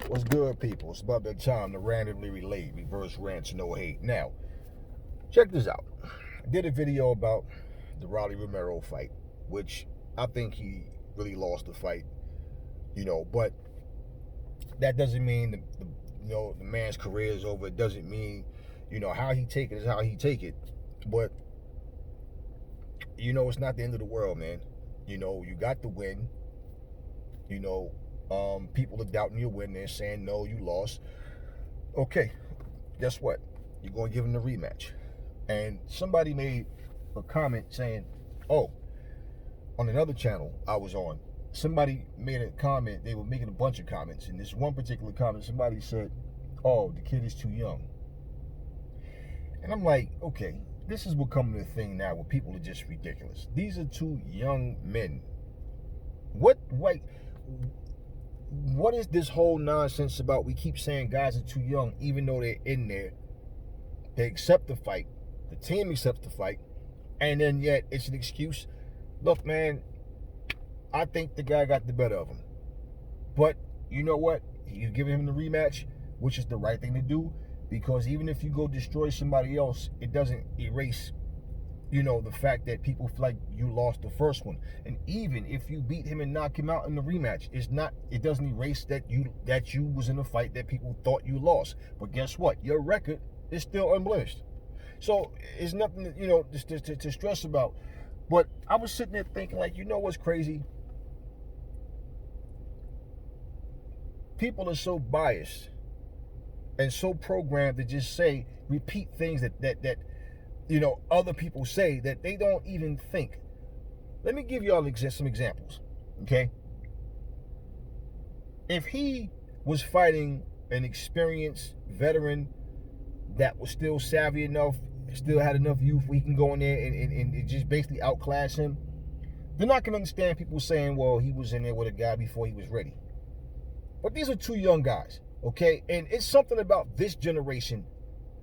What's good, people? It's about that time to randomly relate, reverse rants, no hate. Now, check this out. I did a video about the Romero fight, which I think he really lost the fight, but that doesn't mean the man's career is over. It doesn't mean, how he take it is how he take it. But, it's not the end of the world, man. You got the win. People are doubting your win. They're saying, no, you lost. Okay, guess what? You're going to give him the rematch. And somebody made a comment saying, oh, on another channel I was on, somebody made a comment. They were making a bunch of comments. In this one particular comment, somebody said, oh, the kid is too young. And I'm like, okay, this is becoming a thing now where people are just ridiculous. These are two young men. What is this whole nonsense about? We keep saying guys are too young, even though they're in there. They accept the fight. The team accepts the fight. And then yet it's an excuse. Look, man, I think the guy got the better of him. But you know what? You're giving him the rematch, which is the right thing to do. Because even if you go destroy somebody else, it doesn't erase, the fact that people feel like you lost the first one. And even if you beat him and knock him out in the rematch, it doesn't erase that you was in a fight that people thought you lost. But guess what? Your record is still unblemished. So it's nothing, to stress about. But I was sitting there thinking, like, what's crazy? People are so biased and so programmed to just repeat things that other people say that they don't even think. Let me give y'all some examples, okay? If he was fighting an experienced veteran that was still savvy enough, still had enough youth where he can go in there and just basically outclass him, they're not going to understand people saying, well, he was in there with a guy before he was ready. But these are two young guys, okay? And it's something about this generation.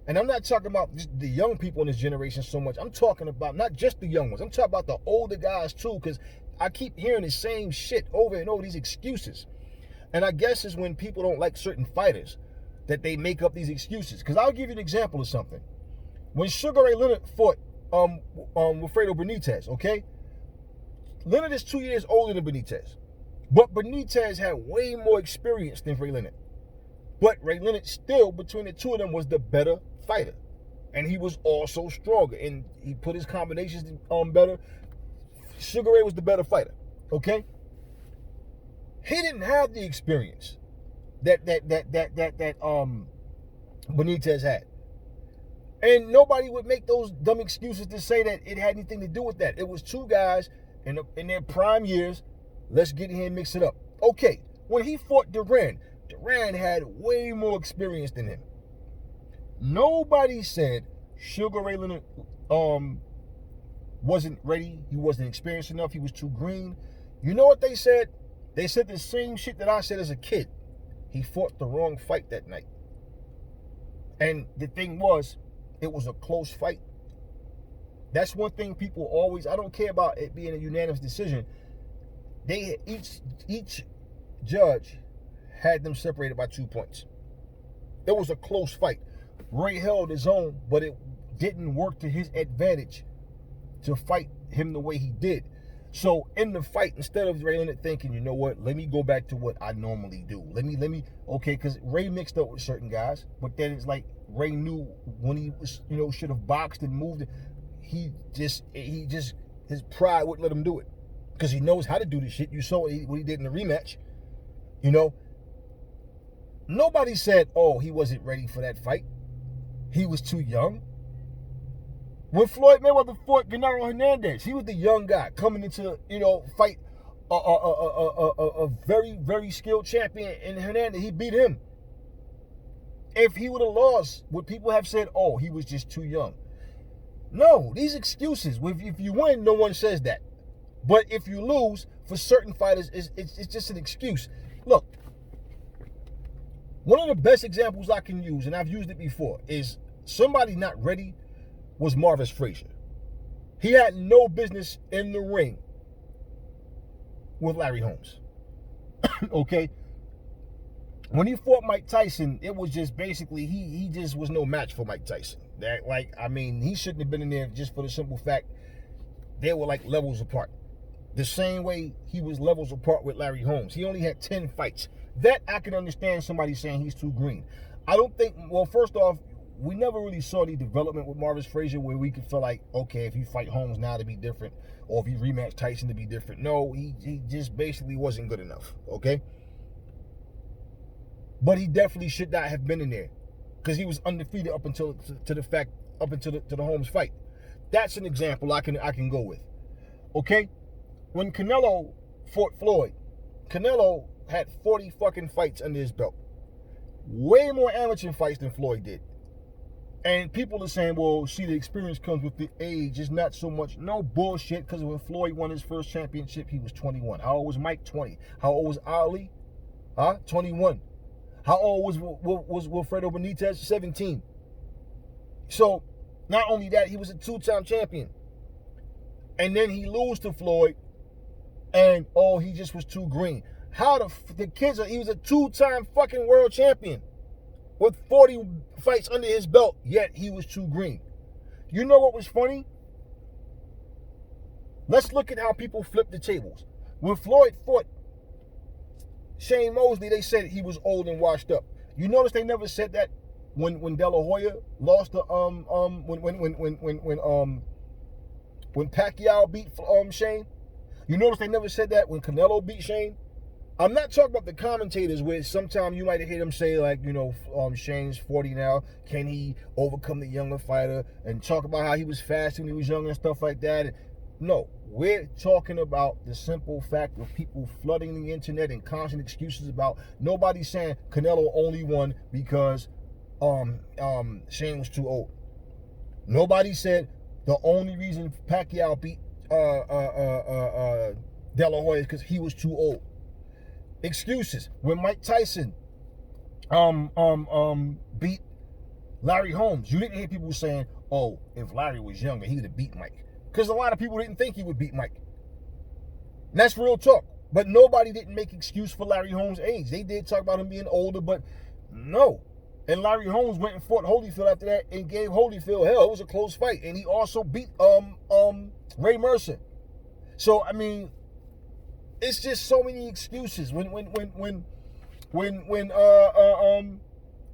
And I'm not talking about just the young people in this generation so much. I'm talking about not just the young ones. I'm talking about the older guys too, because I keep hearing the same shit over and over, these excuses. And I guess it's when people don't like certain fighters that they make up these excuses. Because I'll give you an example of something. When Sugar Ray Leonard fought Wilfredo Benitez, okay? Leonard is 2 years older than Benitez. But Benitez had way more experience than Ray Leonard. But Ray Leonard still, between the two of them, was the better fighter. And he was also stronger. And he put his combinations better. Sugar Ray was the better fighter. Okay? He didn't have the experience that Benitez had. And nobody would make those dumb excuses to say that it had anything to do with that. It was two guys in their prime years. Let's get here and mix it up. Okay, when he fought Duran had way more experience than him. Nobody said Sugar Ray Leonard wasn't ready. He wasn't experienced enough. He was too green. You know what they said? They said the same shit that I said as a kid. He fought the wrong fight that night. And the thing was, it was a close fight. That's one thing people always, I don't care about it being a unanimous decision. They each judge had them separated by 2 points. It was a close fight. Ray held his own, but it didn't work to his advantage to fight him the way he did. So in the fight, instead of Ray Leonard thinking, you know what, let me go back to what I normally do. Let me, okay, because Ray mixed up with certain guys, but then it's like Ray knew when he was, should have boxed and moved. He just, his pride wouldn't let him do it. Because he knows how to do this shit. You saw what he did in the rematch. Nobody said, oh, he wasn't ready for that fight. He was too young. When Floyd Mayweather fought Genaro Hernandez, he was the young guy coming into, fight a very, very skilled champion in Hernandez. He beat him. If he would have lost, would people have said, oh, he was just too young? No, these excuses. If you win, no one says that. But if you lose, for certain fighters, it's just an excuse. Look, one of the best examples I can use, and I've used it before, is somebody not ready was Marvis Frazier. He had no business in the ring with Larry Holmes. Okay? when he fought Mike Tyson, it was just basically he just was no match for Mike Tyson. That, like, I mean, he shouldn't have been in there just for the simple fact they were like levels apart. The same way he was levels apart with Larry Holmes. He only had 10 fights. That I can understand somebody saying he's too green. I don't think, well, first off, we never really saw the development with Marvis Frazier where we could feel like, okay, if you fight Holmes now to be different, or if you rematch Tyson to be different. No, he just basically wasn't good enough, okay? But he definitely should not have been in there because he was undefeated up until the Holmes fight. That's an example I can go with, okay? When Canelo fought Floyd, Canelo had 40 fucking fights under his belt. Way more amateur fights than Floyd did. And people are saying, well, see, the experience comes with the age. It's not so much. No bullshit, because when Floyd won his first championship, he was 21. How old was Mike? 20. How old was Ali? 21. How old was Wilfredo Benitez? 17. So, not only that, he was a two-time champion. And then he lose to Floyd, and, oh, he just was too green. How the kids he was a two-time fucking world champion with 40 fights under his belt, yet he was too green. You know what was funny? Let's look at how people flip the tables. When Floyd fought Shane Mosley, they said he was old and washed up. You notice they never said that when De La Hoya lost the when Pacquiao beat Shane. You notice they never said that when Canelo beat Shane. I'm not talking about the commentators where sometimes you might hear them say, like, you know, Shane's 40 now. Can he overcome the younger fighter? And talk about how he was fast when he was younger and stuff like that. No, we're talking about the simple fact of people flooding the internet and constant excuses about nobody saying Canelo only won because Shane was too old. Nobody said the only reason Pacquiao beat De La Hoya is because he was too old. Excuses. When Mike Tyson beat Larry Holmes, you didn't hear people saying, oh, if Larry was younger, he would have beat Mike. Because a lot of people didn't think he would beat Mike. And that's real talk. But nobody didn't make excuse for Larry Holmes' age. They did talk about him being older, but no. And Larry Holmes went and fought Holyfield after that and gave Holyfield hell. It was a close fight. And he also beat Ray Mercer. So, I mean, it's just so many excuses. When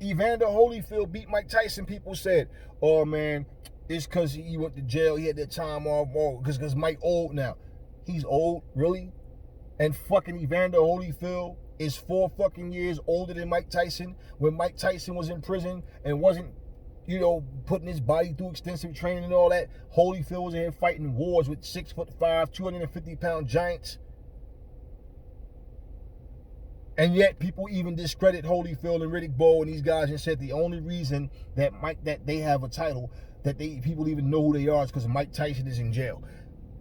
Evander Holyfield beat Mike Tyson, people said, oh man, it's because he went to jail, he had that time off, because Mike old now. He's old, really? And fucking Evander Holyfield is 4 fucking years older than Mike Tyson. When Mike Tyson was in prison and wasn't, you know, putting his body through extensive training and all that, Holyfield was in here fighting wars with 6'5", 250-pound giants. And yet people even discredit Holyfield and Riddick Bowe and these guys and said the only reason that they have a title, that people even know who they are, is because Mike Tyson is in jail.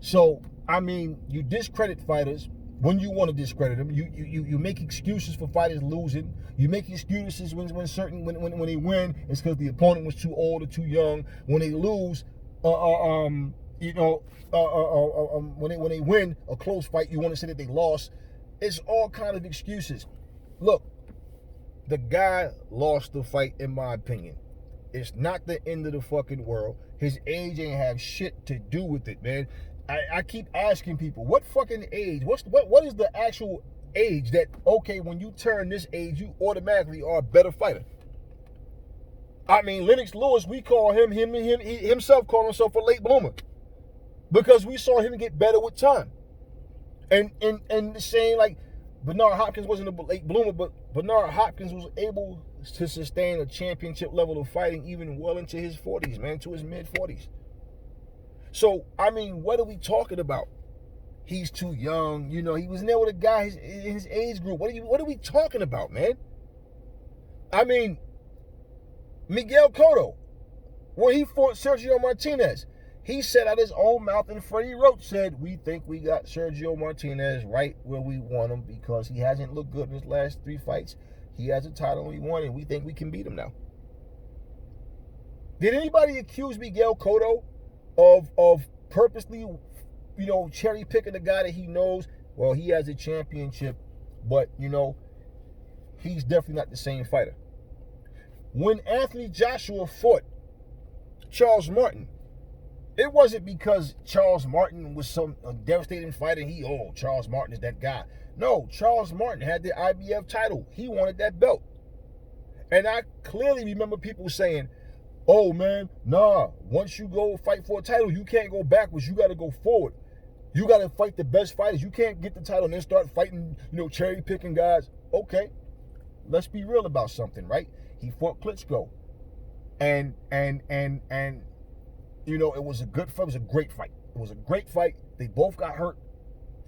So, I mean, you discredit fighters when you want to discredit them. You make excuses for fighters losing. You make excuses when they win, it's because the opponent was too old or too young. When they lose, when they win a close fight, you want to say that they lost. It's all kind of excuses. Look, the guy lost the fight, in my opinion. It's not the end of the fucking world. His age ain't have shit to do with it, man. I keep asking people, what fucking age? What is the actual age that, okay, when you turn this age, you automatically are a better fighter? I mean, Lennox Lewis, we call he himself called himself a late bloomer because we saw him get better with time. And saying, like, Bernard Hopkins wasn't a late bloomer, but Bernard Hopkins was able to sustain a championship level of fighting even well into his 40s, man, to his mid-40s. So, I mean, what are we talking about? He's too young. You know, he was in there with a guy in his age group. What are we talking about, man? I mean, Miguel Cotto, when he fought Sergio Martinez, he said out his own mouth, and Freddie Roach said, we think we got Sergio Martinez right where we want him because he hasn't looked good in his last 3 fights. He has a title and we won, and we think we can beat him now. Did anybody accuse Miguel Cotto of purposely, you know, cherry picking the guy that he knows? Well, he has a championship, but, you know, he's definitely not the same fighter. When Anthony Joshua fought Charles Martin, it wasn't because Charles Martin was some devastating fighter. Charles Martin is that guy. No, Charles Martin had the IBF title. He wanted that belt. And I clearly remember people saying, oh man, nah, once you go fight for a title, you can't go backwards. You got to go forward. You got to fight the best fighters. You can't get the title and then start fighting, cherry picking guys. Okay, let's be real about something, right? He fought Klitschko. And it was a good fight. It was a great fight. It was a great fight. They both got hurt.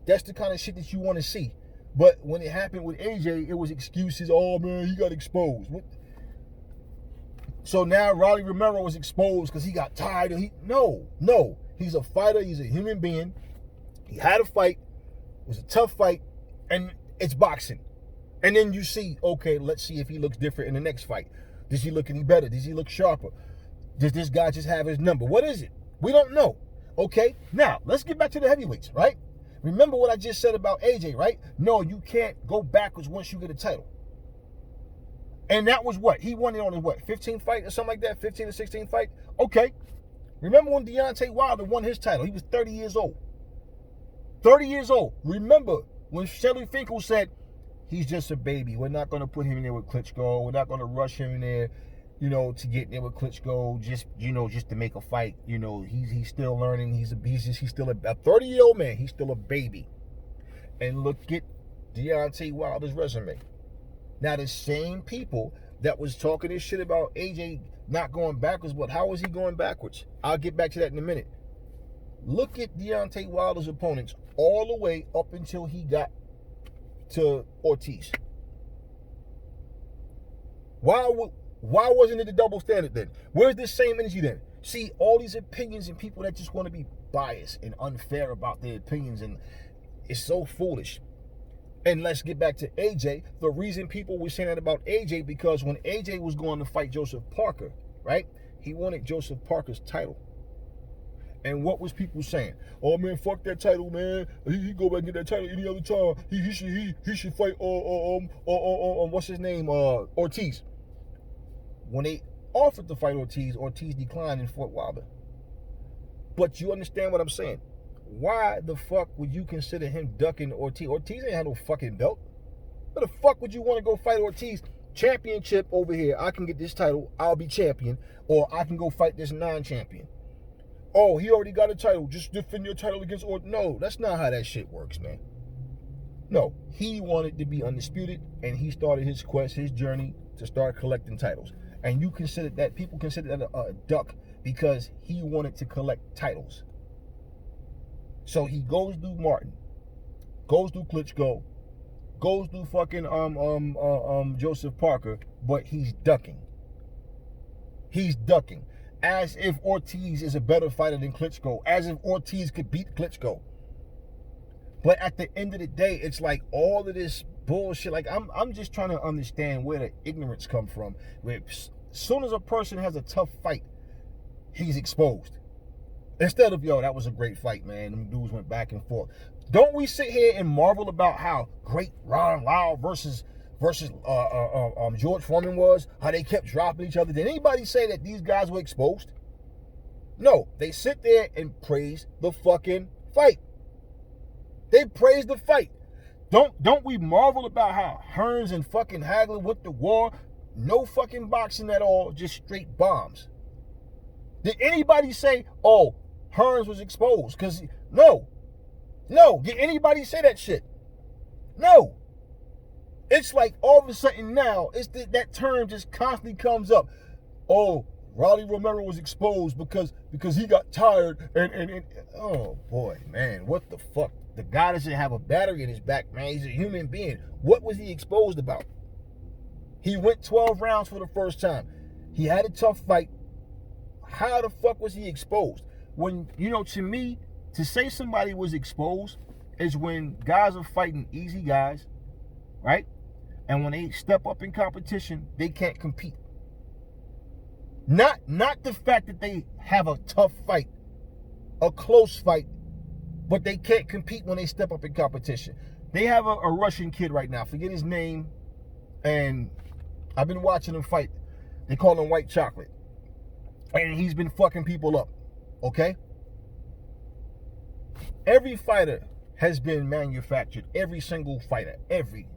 That's the kind of shit that you want to see. But when it happened with AJ, it was excuses. Oh, man, he got exposed. So now Rolly Romero was exposed because he got tired. No. He's a fighter. He's a human being. He had a fight. It was a tough fight. And it's boxing. And then you see, okay, let's see if he looks different in the next fight. Does he look any better? Does he look sharper? Does this guy just have his number? What is it? We don't know. Okay, now let's get back to the heavyweights, right? Remember what I just said about AJ, right? No, you can't go backwards once you get a title. And that was what? He won it on his 15th fight or something like that? 15 or 16th fight? Okay. Remember when Deontay Wilder won his title? He was 30 years old. 30 years old. Remember when Shelly Finkel said, he's just a baby. We're not going to put him in there with Klitschko. We're not going to rush him in there, to get in there with Klitschko just to make a fight. He's still learning. He's still a 30-year-old man. He's still a baby. And look at Deontay Wilder's resume. Now, the same people that was talking this shit about AJ not going backwards, but how was he going backwards? I'll get back to that in a minute. Look at Deontay Wilder's opponents all the way up until he got to Ortiz. Why wasn't it the double standard then? Where's this same energy then? See, all these opinions and people that just want to be biased and unfair about their opinions, and it's so foolish. And let's get back to AJ. The reason people were saying that about AJ, because when AJ was going to fight Joseph Parker, right? He wanted Joseph Parker's title. And what was people saying? Oh man, fuck that title, man. He go back and get that title any other time. He should fight what's his name? Ortiz. When they offered to fight Ortiz declined and fought Wilder. But you understand what I'm saying? Why the fuck would you consider him ducking Ortiz? Ortiz ain't had no fucking belt. Where the fuck would you want to go fight Ortiz? Championship over here. I can get this title. I'll be champion. Or I can go fight this non-champion. Oh, he already got a title. Just defend your title against Ortiz. No, that's not how that shit works, man. No, he wanted to be undisputed, and he started his quest, his journey to start collecting titles. And people consider that a duck because he wanted to collect titles. So he goes through Martin, goes through Klitschko, goes through fucking Joseph Parker, but he's ducking. He's ducking. As if Ortiz is a better fighter than Klitschko. As if Ortiz could beat Klitschko. But at the end of the day, it's like all of this bullshit. Like I'm just trying to understand where the ignorance come from. Where as soon as a person has a tough fight, he's exposed. Instead of, that was a great fight, man. Them dudes went back and forth. Don't we sit here and marvel about how great Ron Lyle versus George Foreman was? How they kept dropping each other? Did anybody say that these guys were exposed? No. They sit there and praise the fucking fight. They praise the fight. Don't we marvel about how Hearns and fucking Hagler went to war? No fucking boxing at all. Just straight bombs. Did anybody say, oh, Hearns was exposed? Because, no. Did anybody say that shit? No. It's like all of a sudden now, that term just constantly comes up. Oh, Rolly Romero was exposed because he got tired and oh boy, man, what the fuck? The guy doesn't have a battery in his back, man. He's a human being. What was he exposed about? He went 12 rounds for the first time. He had a tough fight. How the fuck was he exposed? When, to me, to say somebody was exposed is when guys are fighting easy guys, right? And when they step up in competition, they can't compete. Not the fact that they have a tough fight, a close fight, but they can't compete when they step up in competition. They have a Russian kid right now. Forget his name. And I've been watching him fight. They call him White Chocolate. And he's been fucking people up. Okay? Every fighter has been manufactured. Every single fighter. Every.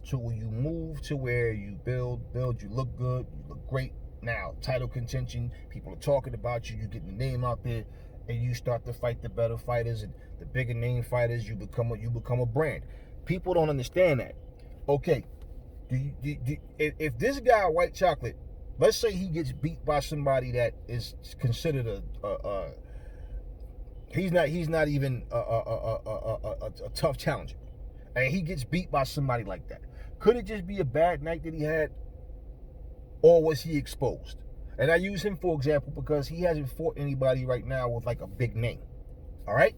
So you move to where you build, you look good, you look great. Now, title contention, people are talking about you, you get the name out there, and you start to fight the better fighters and the bigger name fighters, you become a brand. People don't understand that. Okay, if this guy, White Chocolate, let's say he gets beat by somebody that is considered he's not even a tough challenger, and he gets beat by somebody like that, could it just be a bad night that he had, or was he exposed? And I use him for example because he hasn't fought anybody right now with like a big name. All right,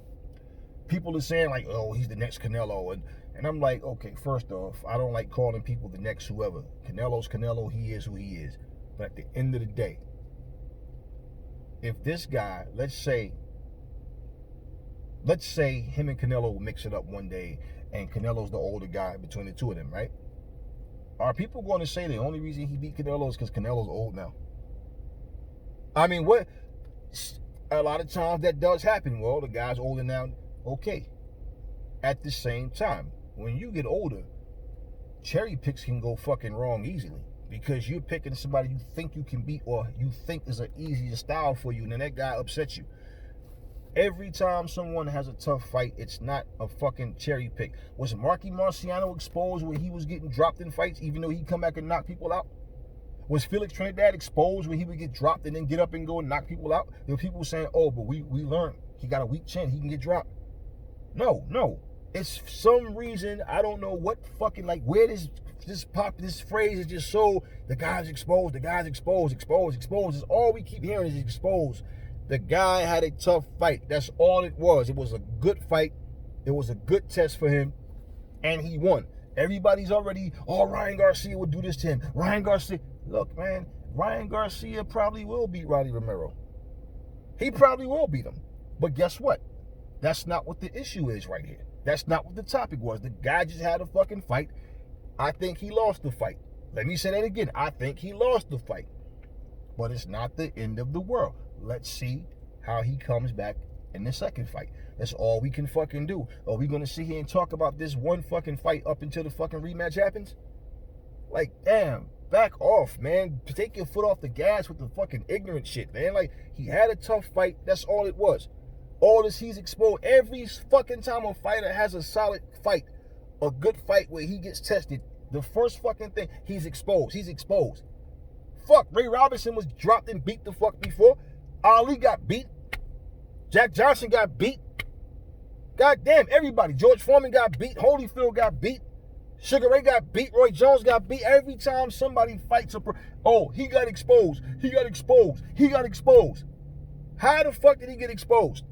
people are saying like, oh, he's the next Canelo, and I'm like, okay, first off, I don't like calling people the next whoever. Canelo's Canelo, he is who he is. But at the end of the day, if this guy, let's say him and Canelo will mix it up one day, and Canelo's the older guy between the two of them, right? Are people going to say the only reason he beat Canelo is because Canelo's old now? I mean, what? A lot of times that does happen. Well, the guy's older now. Okay. At the same time, when you get older, cherry picks can go fucking wrong easily, because you're picking somebody you think you can beat or you think is an easier style for you, and then that guy upsets you. Every time someone has a tough fight, it's not a fucking cherry pick. Was Marky Marciano exposed when he was getting dropped in fights, even though he'd come back and knock people out? Was Felix Trinidad exposed when he would get dropped and then get up and go and knock people out? There were people saying, oh, but we learned he got a weak chin, he can get dropped. No. It's for some reason, I don't know what fucking, like, where this phrase is just so, the guy's exposed, is all we keep hearing is exposed. The guy had a tough fight. That's all it was. It was a good fight. It was a good test for him, and he won. Everybody's already, oh, Ryan Garcia would do this to him. Ryan Garcia. Look, man, Ryan Garcia probably will beat Ronnie Romero. He probably will beat him. But guess what? That's not what the issue is right here. That's not what the topic was. The guy just had a fucking fight. I think he lost the fight. Let me say that again. I think he lost the fight. But it's not the end of the world. Let's see how he comes back in the second fight. That's all we can fucking do. Are we going to sit here and talk about this one fucking fight up until the fucking rematch happens? Like, damn, back off, man. Take your foot off the gas with the fucking ignorant shit, man. Like, he had a tough fight. That's all it was. All this, he's exposed. Every fucking time a fighter has a solid fight, a good fight where he gets tested, the first fucking thing, he's exposed. Fuck, Ray Robinson was dropped and beat the fuck before. Ali got beat. Jack Johnson got beat. Goddamn, everybody. George Foreman got beat. Holyfield got beat. Sugar Ray got beat. Roy Jones got beat. Every time somebody fights he got exposed. How the fuck did he get exposed?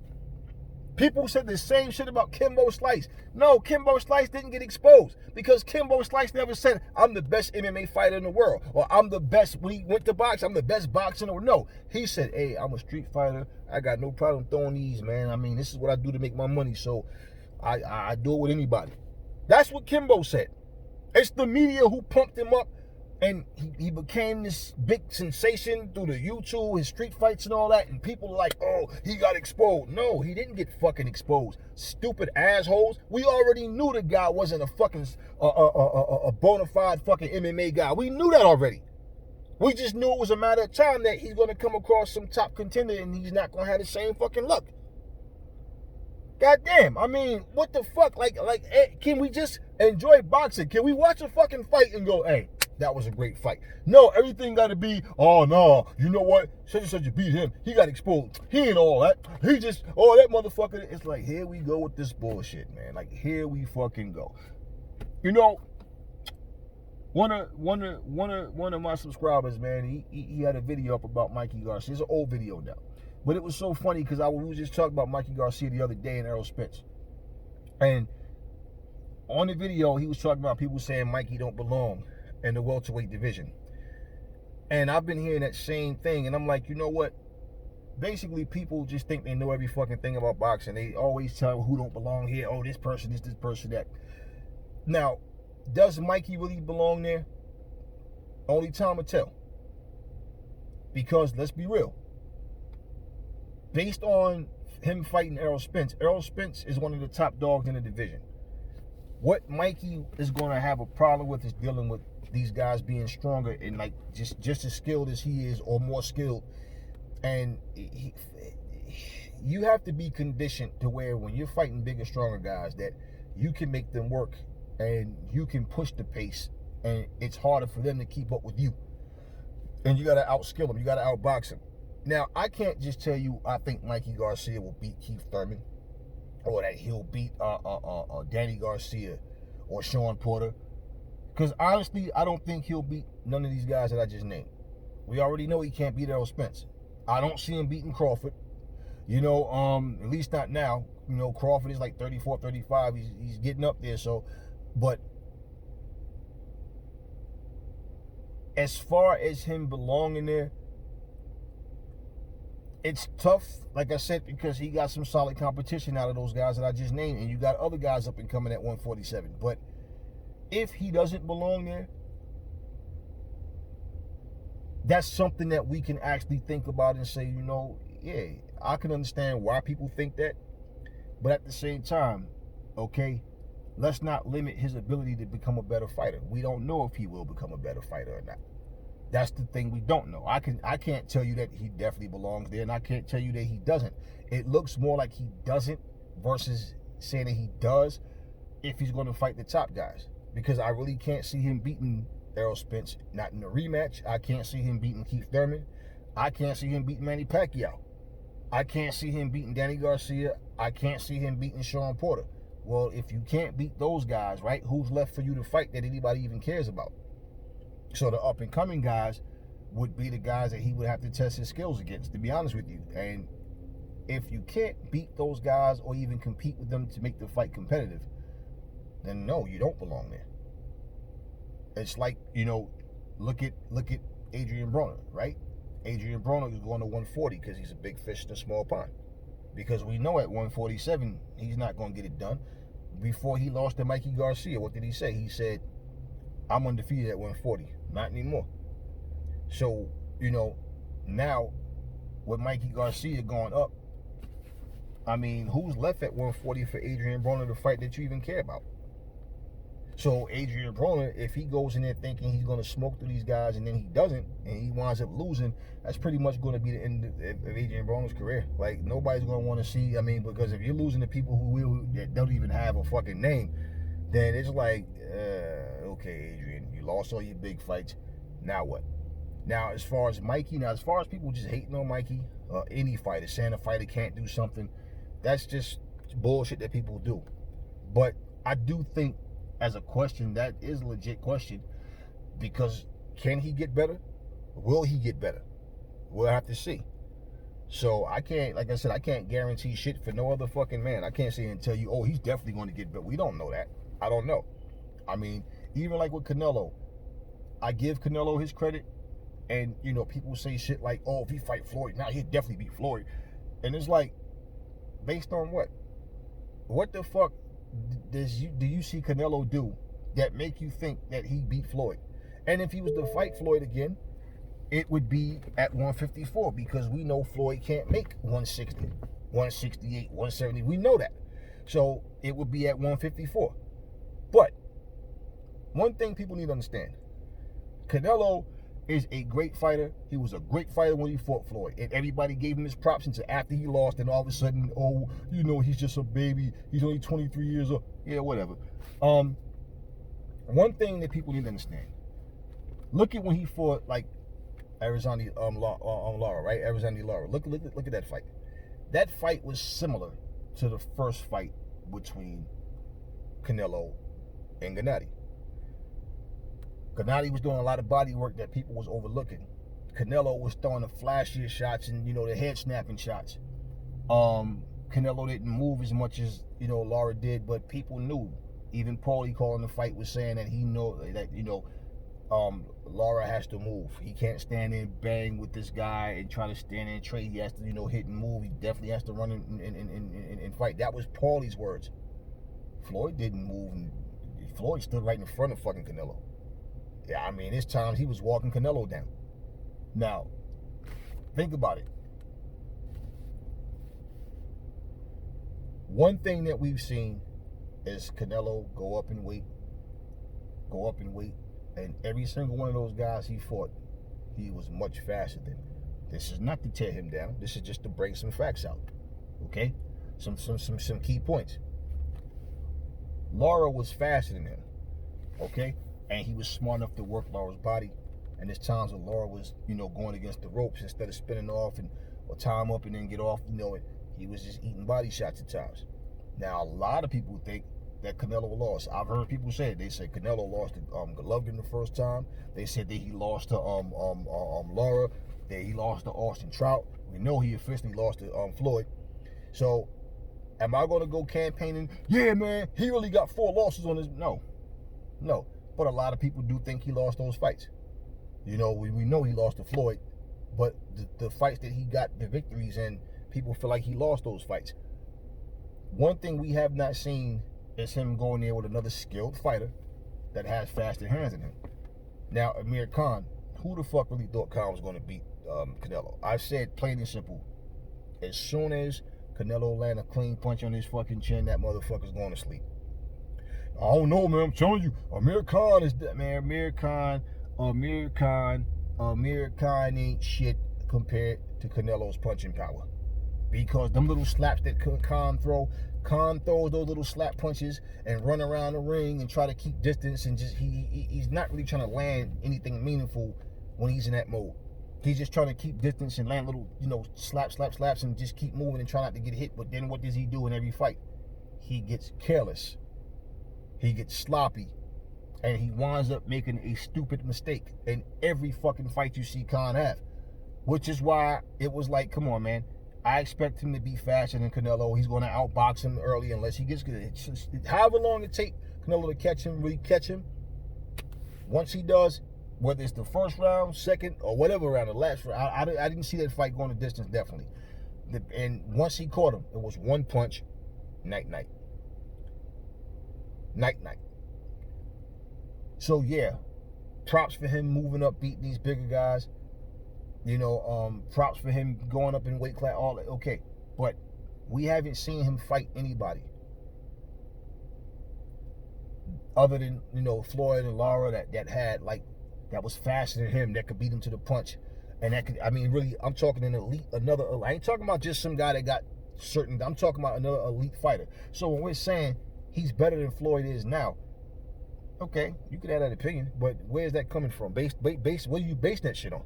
People said the same shit about Kimbo Slice. No, Kimbo Slice didn't get exposed because Kimbo Slice never said, I'm the best MMA fighter in the world, or I'm the best, when he went to box, I'm the best boxer in the world. No, he said, hey, I'm a street fighter. I got no problem throwing these, man. I mean, this is what I do to make my money, so I do it with anybody. That's what Kimbo said. It's the media who pumped him up, and he became this big sensation through the YouTube, his street fights and all that, and people are like, oh, he got exposed. No, he didn't get fucking exposed. Stupid assholes. We already knew the guy wasn't a fucking, a bona fide fucking MMA guy. We knew that already. We just knew it was a matter of time that he's going to come across some top contender and he's not going to have the same fucking luck. Goddamn, I mean, what the fuck? Like, can we just enjoy boxing? Can we watch a fucking fight and go, hey, that was a great fight? No, everything got to be, oh, no, you know what? Such and such beat him. He got exposed. He ain't all that. He just, oh, that motherfucker. It's like, here we go with this bullshit, man. Like, here we fucking go. You know, one of my subscribers, man, he had a video up about Mikey Garcia. It's an old video now. But it was so funny because we was just talking about Mikey Garcia the other day in Errol Spence. And on the video, he was talking about people saying Mikey don't belong in the welterweight division. And I've been hearing that same thing. And I'm like, you know what? Basically, people just think they know every fucking thing about boxing. They always tell who don't belong here. Oh, this person is this person that. Now, Does Mikey really belong there? Only time will tell. Because let's be real. Based on him fighting Errol Spence is one of the top dogs in the division. What Mikey is going to have a problem with is dealing with these guys being stronger and like just as skilled as he is or more skilled. And you have to be conditioned to where when you're fighting bigger, stronger guys that you can make them work and you can push the pace, and it's harder for them to keep up with you. And you got to outskill them. You got to outbox them. Now, I can't just tell you I think Mikey Garcia will beat Keith Thurman or that he'll beat Danny Garcia or Sean Porter. Because honestly, I don't think he'll beat none of these guys that I just named. We already know he can't beat Errol Spence. I don't see him beating Crawford. You know, at least not now. You know, Crawford is like 34, 35. He's getting up there. So, but as far as him belonging there, it's tough, like I said, because he got some solid competition out of those guys that I just named, and you got other guys up and coming at 147. But if he doesn't belong there, that's something that we can actually think about and say, you know, yeah, I can understand why people think that. But at the same time, okay, let's not limit his ability to become a better fighter. We don't know if he will become a better fighter or not. That's the thing we don't know. I can't tell you that he definitely belongs there, and I can't tell you that he doesn't. It looks more like he doesn't versus saying that he does if he's going to fight the top guys. Because I really can't see him beating Errol Spence, not in the rematch. I can't see him beating Keith Thurman. I can't see him beating Manny Pacquiao. I can't see him beating Danny Garcia. I can't see him beating Sean Porter. Well, if you can't beat those guys, right, who's left for you to fight that anybody even cares about? So the up-and-coming guys would be the guys that he would have to test his skills against, to be honest with you. And if you can't beat those guys or even compete with them to make the fight competitive, then no, you don't belong there. It's like, you know, look at Adrian Broner, right? Adrian Broner is going to 140 because he's a big fish in a small pond. Because we know at 147, he's not going to get it done. Before he lost to Mikey Garcia, what did he say? He said, I'm undefeated at 140. Not anymore. So, you know, now with Mikey Garcia going up, I mean, who's left at 140 for Adrian Broner to fight that you even care about? So Adrian Broner, if he goes in there thinking he's going to smoke through these guys and then he doesn't, and he winds up losing, that's pretty much going to be the end of Adrian Broner's career. Like, nobody's going to want to see, I mean, because if you're losing to people that don't even have a fucking name, then it's like, okay, Adrian, you lost all your big fights. Now what? Now, as far as Mikey, as far as people just hating on Mikey, any fighter, saying a fighter can't do something, that's just bullshit that people do. But I do think, as a question, that is a legit question, because can he get better? Will he get better? We'll have to see. So I can't, like I said, I can't guarantee shit for no other fucking man. I can't say and tell you, oh, he's definitely going to get better. We don't know that. I don't know. I mean, even like with Canelo, I give Canelo his credit, and, you know, people say shit like, oh, if he fight Floyd, now he'd definitely beat Floyd. And it's like, based on what? What the fuck do you see Canelo do that make you think that he beat Floyd? And if he was to fight Floyd again, it would be at 154, because we know Floyd can't make 160, 168, 170. We know that. So it would be at 154. But one thing people need to understand, Canelo is a great fighter. He was a great fighter when he fought Floyd, and everybody gave him his props until after he lost, and all of a sudden, oh, you know, he's just a baby. He's only 23 years old. Yeah, whatever. One thing that people need to understand, look at when he fought like Arizona Lara, right? Arizona Lara. Look at that fight. That fight was similar to the first fight between Canelo and Gennady. Gennady was doing a lot of body work that people was overlooking. Canelo was throwing the flashier shots and, you know, the head snapping shots. Canelo didn't move as much as, you know, Lara did, but people knew. Even Paulie calling the fight was saying that he know that, you know, Lara has to move. He can't stand there and bang with this guy and try to stand there and trade. He has to, you know, hit and move. He definitely has to run and fight. That was Paulie's words. Floyd didn't move. And Floyd stood right in front of fucking Canelo. Yeah, I mean, there's times he was walking Canelo down. Now, think about it. One thing that we've seen is Canelo go up in weight, and every single one of those guys he fought, he was much faster than. This is not to tear him down. This is just to bring some facts out. Okay? Some key points. Lara was faster than him. Okay? And he was smart enough to work Lara's body. And there's times when Lara was, going against the ropes instead of spinning off or tie him up and then get off, he was just eating body shots at times. Now, a lot of people think that Canelo lost. I've heard people say it. They say Canelo lost to Golovkin the first time. They said that he lost to Lara. That he lost to Austin Trout. We know he officially lost to Floyd. So, am I going to go campaigning? Yeah, man, he really got 4 losses on his. No. But a lot of people do think he lost those fights. We know he lost to Floyd, but the fights that he got the victories in, people feel like he lost those fights. One thing we have not seen is him going there with another skilled fighter that has faster hands than him. Now, Amir Khan, who the fuck really thought Khan was going to beat Canelo? I said plain and simple, as soon as Canelo land a clean punch on his fucking chin, that motherfucker's going to sleep. I don't know, man. I'm telling you, Amir Khan is that man. Amir Khan ain't shit compared to Canelo's punching power. Because them little slaps that Khan throws those little slap punches and run around the ring and try to keep distance, and just he's not really trying to land anything meaningful when he's in that mode. He's just trying to keep distance and land little, slaps and just keep moving and try not to get hit. But then what does he do in every fight? He gets careless. He gets sloppy. And he winds up making a stupid mistake in every fucking fight you see Khan have. Which is why it was like, come on, man. I expect him to be faster than Canelo. He's going to outbox him early unless he gets good. However long it takes Canelo to really catch him, once he does, whether it's the first round, second, or whatever round, the last round, I didn't see that fight going the distance, definitely. And once he caught him, it was one punch, night-night. Night-night. So, yeah, props for him moving up, beating these bigger guys. Props for him going up in weight class, all that, okay. But we haven't seen him fight anybody other than, Floyd and Lara that was faster than him, that could beat him to the punch. And that could, really, I'm talking an elite, I ain't talking about just some guy that got certain, I'm talking about another elite fighter. So when we're saying he's better than Floyd is now, okay, you could have that opinion, but where's that coming from? What are you basing that shit on?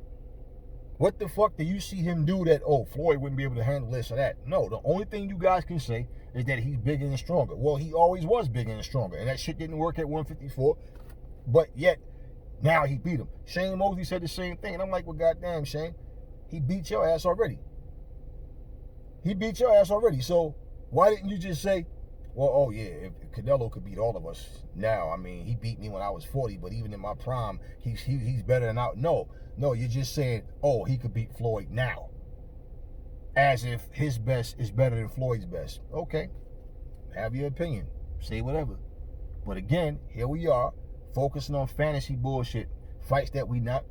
What the fuck do you see him do that, Floyd wouldn't be able to handle this or that? No, the only thing you guys can say is that he's bigger and stronger. Well, he always was bigger and stronger, and that shit didn't work at 154, but yet, now he beat him. Shane Mosley said the same thing, and I'm like, well, goddamn, Shane, he beat your ass already. So why didn't you just say, well, if Canelo could beat all of us now, he beat me when I was 40, but even in my prime, he's better than out. No, you're just saying, he could beat Floyd now. As if his best is better than Floyd's best. Okay, have your opinion. Say whatever. But again, here we are, focusing on fantasy bullshit. Fights that we're not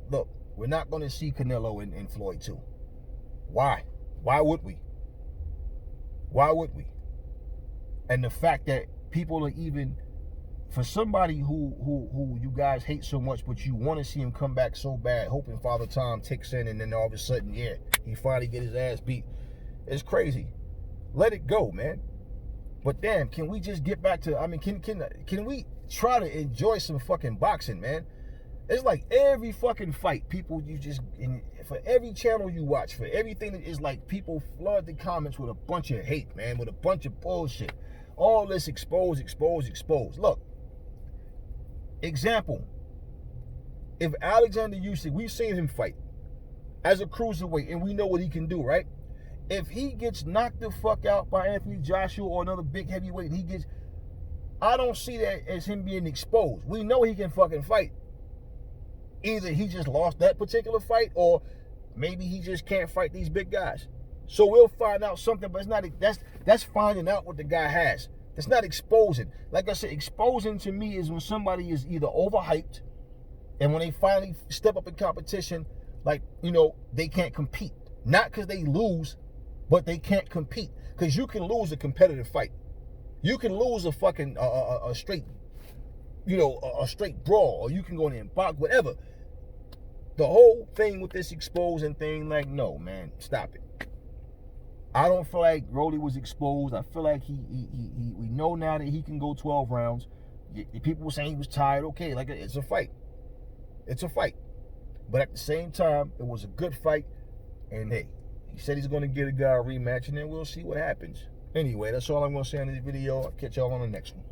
going to see Canelo and Floyd too. Why? Why would we? And the fact that people are even, for somebody who you guys hate so much, but you want to see him come back so bad, hoping Father Time ticks in, and then all of a sudden, he finally get his ass beat. It's crazy. Let it go, man. But damn, can we just get back to, can we try to enjoy some fucking boxing, man? It's like every fucking fight, people, for every channel you watch, for everything, is like people flood the comments with a bunch of hate, man, with a bunch of bullshit. All this expose. Look, example, if Alexander Usyk, we've seen him fight as a cruiserweight, and we know what he can do, right? If he gets knocked the fuck out by Anthony Joshua or another big heavyweight, I don't see that as him being exposed. We know he can fucking fight. Either he just lost that particular fight, or maybe he just can't fight these big guys. So we'll find out something, but it's not, that's finding out what the guy has. That's not exposing. Like I said, exposing to me is when somebody is either overhyped, and when they finally step up in competition, like, you know, they can't compete. Not because they lose, but they can't compete. Because you can lose a competitive fight. You can lose a fucking a straight, you know, a straight brawl, or you can go in there and box, whatever. The whole thing with this exposing thing, like, no, man, stop it. I don't feel like Rolly was exposed. I feel like we know now that he can go 12 rounds. People were saying he was tired. Okay, like, it's a fight. It's a fight. But at the same time, it was a good fight. And hey, he said he's going to get a guy a rematch, and then we'll see what happens. Anyway, that's all I'm going to say in this video. I'll catch y'all on the next one.